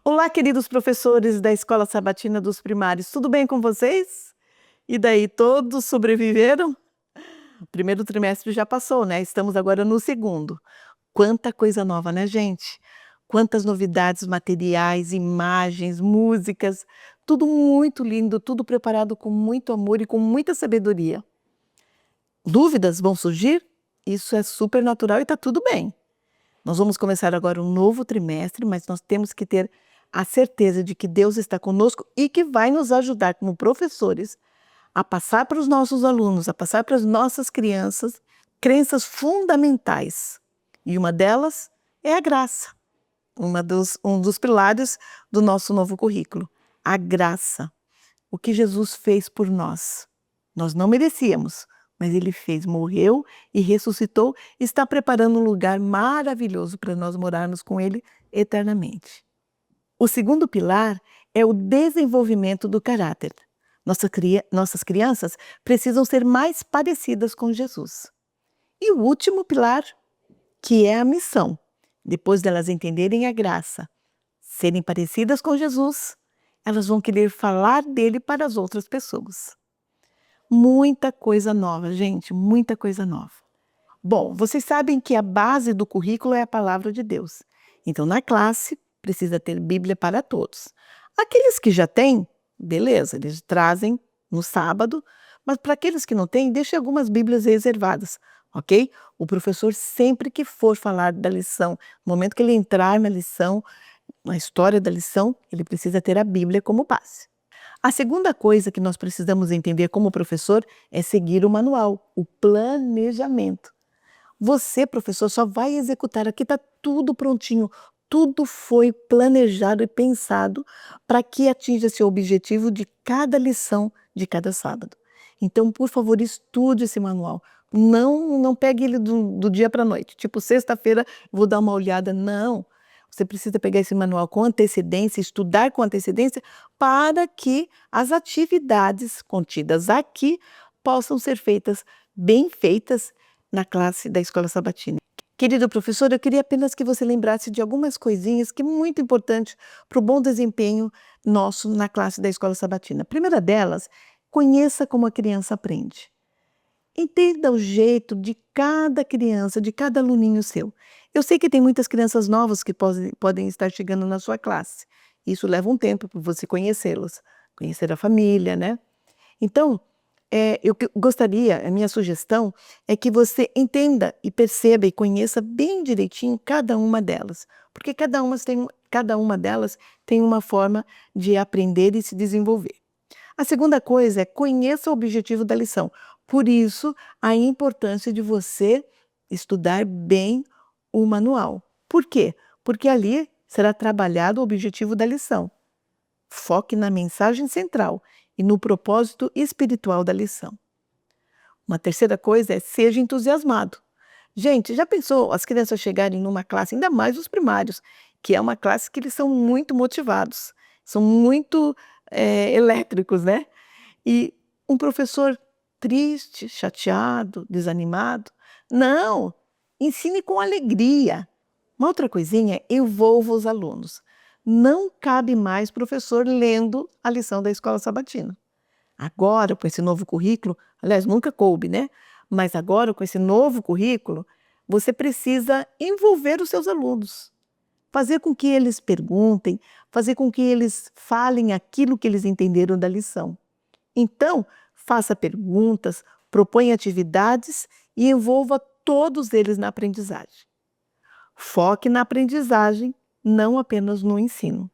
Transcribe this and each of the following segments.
Olá, queridos professores da Escola Sabatina dos Primários, tudo bem com vocês? E daí, todos sobreviveram? O primeiro trimestre já passou, né? Estamos agora no segundo. Quanta coisa nova, né, gente? Quantas novidades materiais, imagens, músicas, tudo muito lindo, tudo preparado com muito amor e com muita sabedoria. Dúvidas vão surgir? Isso é super natural e está tudo bem. Nós vamos começar agora um novo trimestre, mas nós temos que ter a certeza de que Deus está conosco e que vai nos ajudar como professores a passar para os nossos alunos, a passar para as nossas crianças, crenças fundamentais. E uma delas é a graça, um dos pilares do nosso novo currículo. A graça, o que Jesus fez por nós. Nós não merecíamos, mas Ele fez, morreu e ressuscitou, e está preparando um lugar maravilhoso para nós morarmos com Ele eternamente. O segundo pilar é o desenvolvimento do caráter. Nossas crianças precisam ser mais parecidas com Jesus. E o último pilar, que é a missão. Depois delas entenderem a graça, serem parecidas com Jesus, elas vão querer falar dele para as outras pessoas. Muita coisa nova, gente, muita coisa nova. Bom, vocês sabem que a base do currículo é a palavra de Deus. Então, na classe, precisa ter Bíblia para todos. Aqueles que já têm, beleza, eles trazem no sábado, mas para aqueles que não têm, deixe algumas Bíblias reservadas, ok? O professor, sempre que for falar da lição, no momento que ele entrar na lição, na história da lição, ele precisa ter a Bíblia como base. A segunda coisa que nós precisamos entender como professor é seguir o manual, o planejamento. Você, professor, só vai executar. Aqui está tudo prontinho. Tudo foi planejado e pensado para que atinja seu objetivo de cada lição de cada sábado. Então, por favor, estude esse manual. Não pegue ele do dia para a noite. Tipo, sexta-feira vou dar uma olhada. Não. Você precisa pegar esse manual com antecedência, estudar com antecedência, para que as atividades contidas aqui possam ser feitas, bem feitas, na classe da Escola Sabatina. Querido professor, eu queria apenas que você lembrasse de algumas coisinhas que é muito importante para o bom desempenho nosso na classe da Escola Sabatina. A primeira delas, conheça como a criança aprende. Entenda o jeito de cada criança, de cada aluninho seu. Eu sei que tem muitas crianças novas que podem estar chegando na sua classe. Isso leva um tempo para você conhecê-las, conhecer a família, né? Então, gostaria, a minha sugestão é que você entenda e perceba e conheça bem direitinho cada uma delas, porque cada uma delas tem uma forma de aprender e se desenvolver. A segunda coisa é conheça o objetivo da lição. Por isso, a importância de você estudar bem o manual. Por quê? Porque ali será trabalhado o objetivo da lição. Foque na mensagem central e no propósito espiritual da lição. Uma terceira coisa é seja entusiasmado. Gente, já pensou as crianças chegarem numa classe, ainda mais os primários, que é uma classe que eles são muito motivados, são muito elétricos, né? E um professor triste, chateado, desanimado, não, ensine com alegria. Uma outra coisinha é envolva os alunos. Não cabe mais professor lendo a lição da Escola Sabatina. Agora, com esse novo currículo, aliás, nunca coube, né? Mas agora, com esse novo currículo, você precisa envolver os seus alunos. Fazer com que eles perguntem, fazer com que eles falem aquilo que eles entenderam da lição. Então, faça perguntas, proponha atividades e envolva todos eles na aprendizagem. Foque na aprendizagem, não apenas no ensino.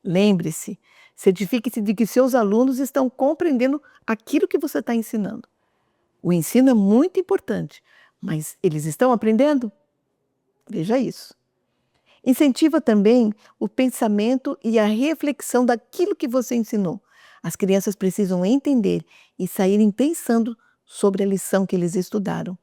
Lembre-se, certifique-se de que seus alunos estão compreendendo aquilo que você está ensinando. O ensino é muito importante, mas eles estão aprendendo? Veja isso. Incentiva também o pensamento e a reflexão daquilo que você ensinou. As crianças precisam entender e saírem pensando sobre a lição que eles estudaram.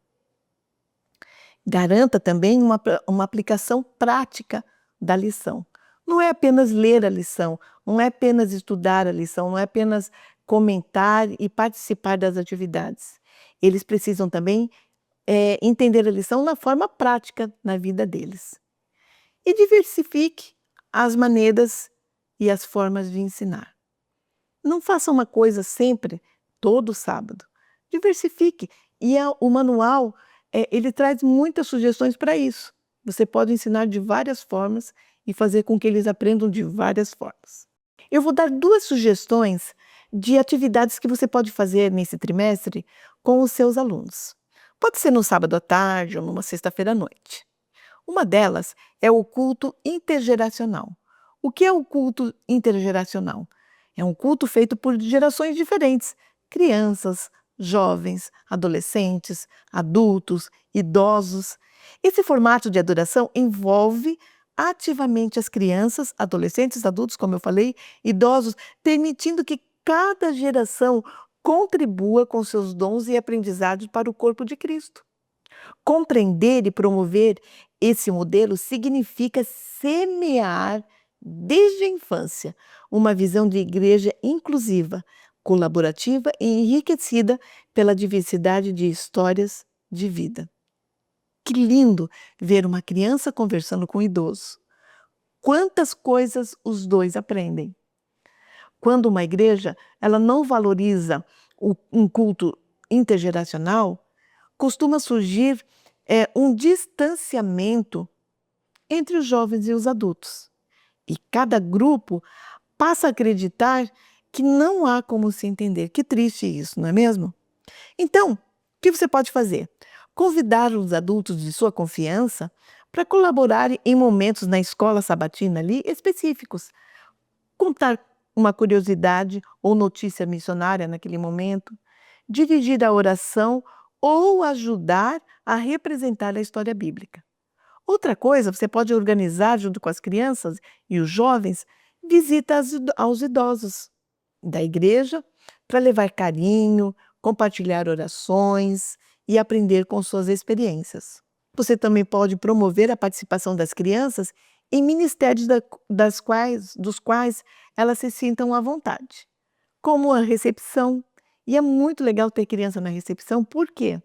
Garanta também uma aplicação prática da lição. Não é apenas ler a lição, não é apenas estudar a lição, não é apenas comentar e participar das atividades. Eles precisam também entender a lição na forma prática na vida deles. E diversifique as maneiras e as formas de ensinar. Não faça uma coisa sempre, todo sábado. Diversifique. E o manual, ele traz muitas sugestões para isso. Você pode ensinar de várias formas e fazer com que eles aprendam de várias formas. Eu vou dar 2 sugestões de atividades que você pode fazer nesse trimestre com os seus alunos. Pode ser no sábado à tarde ou numa sexta-feira à noite. Uma delas é o culto intergeracional. O que é o culto intergeracional? É um culto feito por gerações diferentes: crianças, jovens, adolescentes, adultos, idosos. Esse formato de adoração envolve ativamente as crianças, adolescentes, adultos, como eu falei, idosos, permitindo que cada geração contribua com seus dons e aprendizados para o corpo de Cristo. Compreender e promover esse modelo significa semear desde a infância uma visão de igreja inclusiva, colaborativa e enriquecida pela diversidade de histórias de vida. Que lindo ver uma criança conversando com um idoso. Quantas coisas os dois aprendem. Quando uma igreja ela não valoriza um culto intergeracional, costuma surgir um distanciamento entre os jovens e os adultos. E cada grupo passa a acreditar que não há como se entender. Que triste isso, não é mesmo? Então, o que você pode fazer? Convidar os adultos de sua confiança para colaborarem em momentos na escola sabatina ali específicos. Contar uma curiosidade ou notícia missionária naquele momento, dirigir a oração ou ajudar a representar a história bíblica. Outra coisa, você pode organizar junto com as crianças e os jovens visitas aos idosos da igreja para levar carinho, compartilhar orações e aprender com suas experiências. Você também pode promover a participação das crianças em ministérios dos quais elas se sintam à vontade, como a recepção. E é muito legal ter criança na recepção, por quê?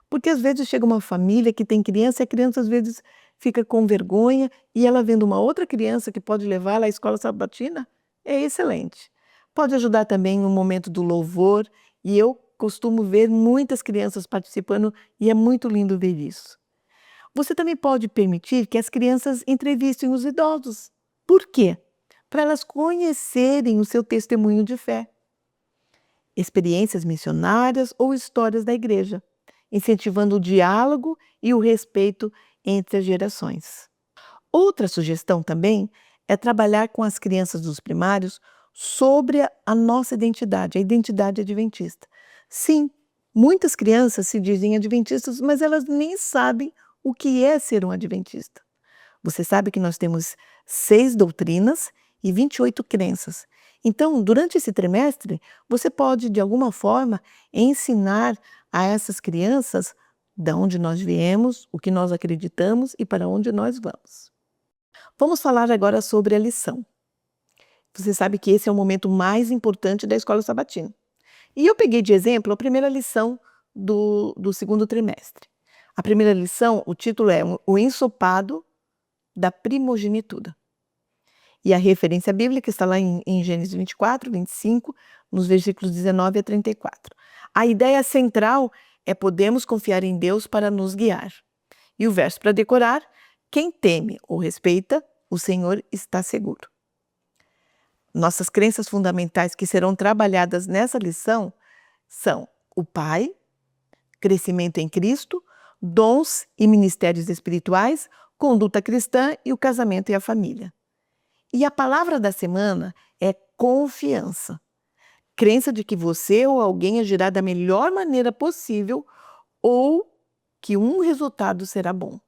Porque às vezes chega uma família que tem criança e a criança às vezes fica com vergonha e ela vendo uma outra criança que pode levá-la à escola sabatina, é excelente. Pode ajudar também no momento do louvor e eu costumo ver muitas crianças participando e é muito lindo ver isso. Você também pode permitir que as crianças entrevistem os idosos. Por quê? Para elas conhecerem o seu testemunho de fé, experiências missionárias ou histórias da igreja, incentivando o diálogo e o respeito entre as gerações. Outra sugestão também é trabalhar com as crianças dos primários sobre a nossa identidade, a identidade adventista. Sim, muitas crianças se dizem adventistas, mas elas nem sabem o que é ser um adventista. Você sabe que nós temos 6 doutrinas e 28 crenças. Então, durante esse trimestre, você pode, de alguma forma, ensinar a essas crianças de onde nós viemos, o que nós acreditamos e para onde nós vamos. Vamos falar agora sobre a lição. Você sabe que esse é o momento mais importante da escola sabatina. E eu peguei de exemplo a primeira lição do segundo trimestre. A primeira lição, o título é O Ensopado da Primogenitura. E a referência bíblica está lá em Gênesis 24, 25, nos versículos 19 a 34. A ideia central é podemos confiar em Deus para nos guiar. E o verso para decorar, quem teme ou respeita, o Senhor está seguro. Nossas crenças fundamentais que serão trabalhadas nessa lição são o Pai, crescimento em Cristo, dons e ministérios espirituais, conduta cristã e o casamento e a família. E a palavra da semana é confiança. Crença de que você ou alguém agirá da melhor maneira possível ou que um resultado será bom.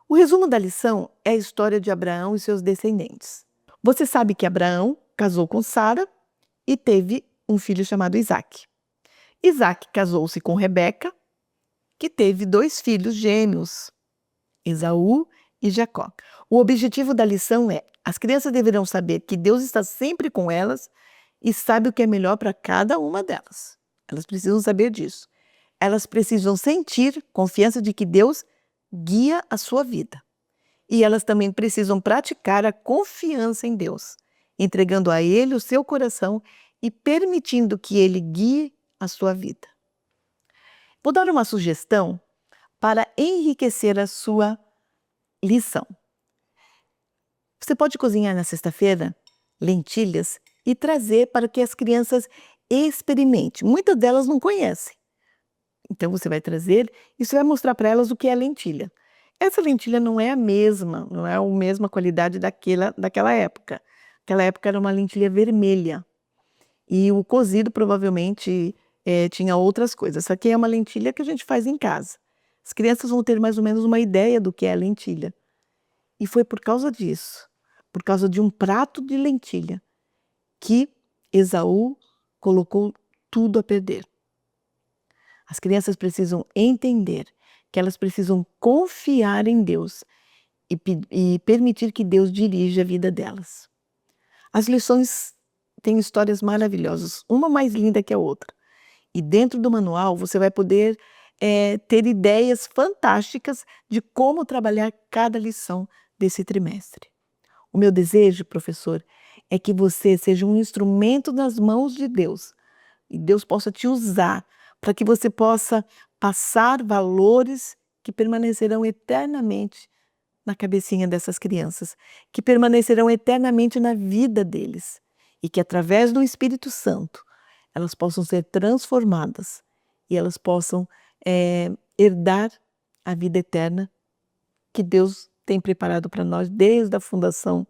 O resumo da lição é a história de Abraão e seus descendentes. Você sabe que Abraão casou com Sara e teve um filho chamado Isaque. Isaque casou-se com Rebeca, que teve 2 filhos gêmeos, Esaú e Jacó. O objetivo da lição é: as crianças deverão saber que Deus está sempre com elas e sabe o que é melhor para cada uma delas. Elas precisam saber disso. Elas precisam sentir confiança de que Deus guia a sua vida. E elas também precisam praticar a confiança em Deus, entregando a Ele o seu coração e permitindo que Ele guie a sua vida. Vou dar uma sugestão para enriquecer a sua lição. Você pode cozinhar na sexta-feira lentilhas e trazer para que as crianças experimentem. Muitas delas não conhecem. Então você vai trazer e você vai mostrar para elas o que é lentilha. Essa lentilha não é a mesma, não é a mesma qualidade daquela época. Aquela época era uma lentilha vermelha. E o cozido provavelmente tinha outras coisas. Essa aqui é uma lentilha que a gente faz em casa. As crianças vão ter mais ou menos uma ideia do que é a lentilha. E foi por causa disso, por causa de um prato de lentilha, que Esaú colocou tudo a perder. As crianças precisam entender que elas precisam confiar em Deus e permitir que Deus dirija a vida delas. As lições têm histórias maravilhosas, uma mais linda que a outra. E dentro do manual você vai poder ter ideias fantásticas de como trabalhar cada lição desse trimestre. O meu desejo, professor, é que você seja um instrumento nas mãos de Deus e Deus possa te usar para que você possa passar valores que permanecerão eternamente na cabecinha dessas crianças, que permanecerão eternamente na vida deles e que através do Espírito Santo elas possam ser transformadas e elas possam herdar a vida eterna que Deus tem preparado para nós desde a fundação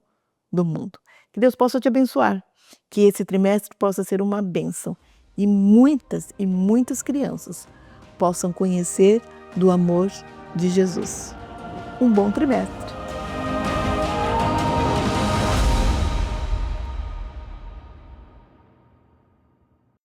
do mundo. Que Deus possa te abençoar, que esse trimestre possa ser uma bênção e muitas crianças possam conhecer do amor de Jesus. Um bom trimestre!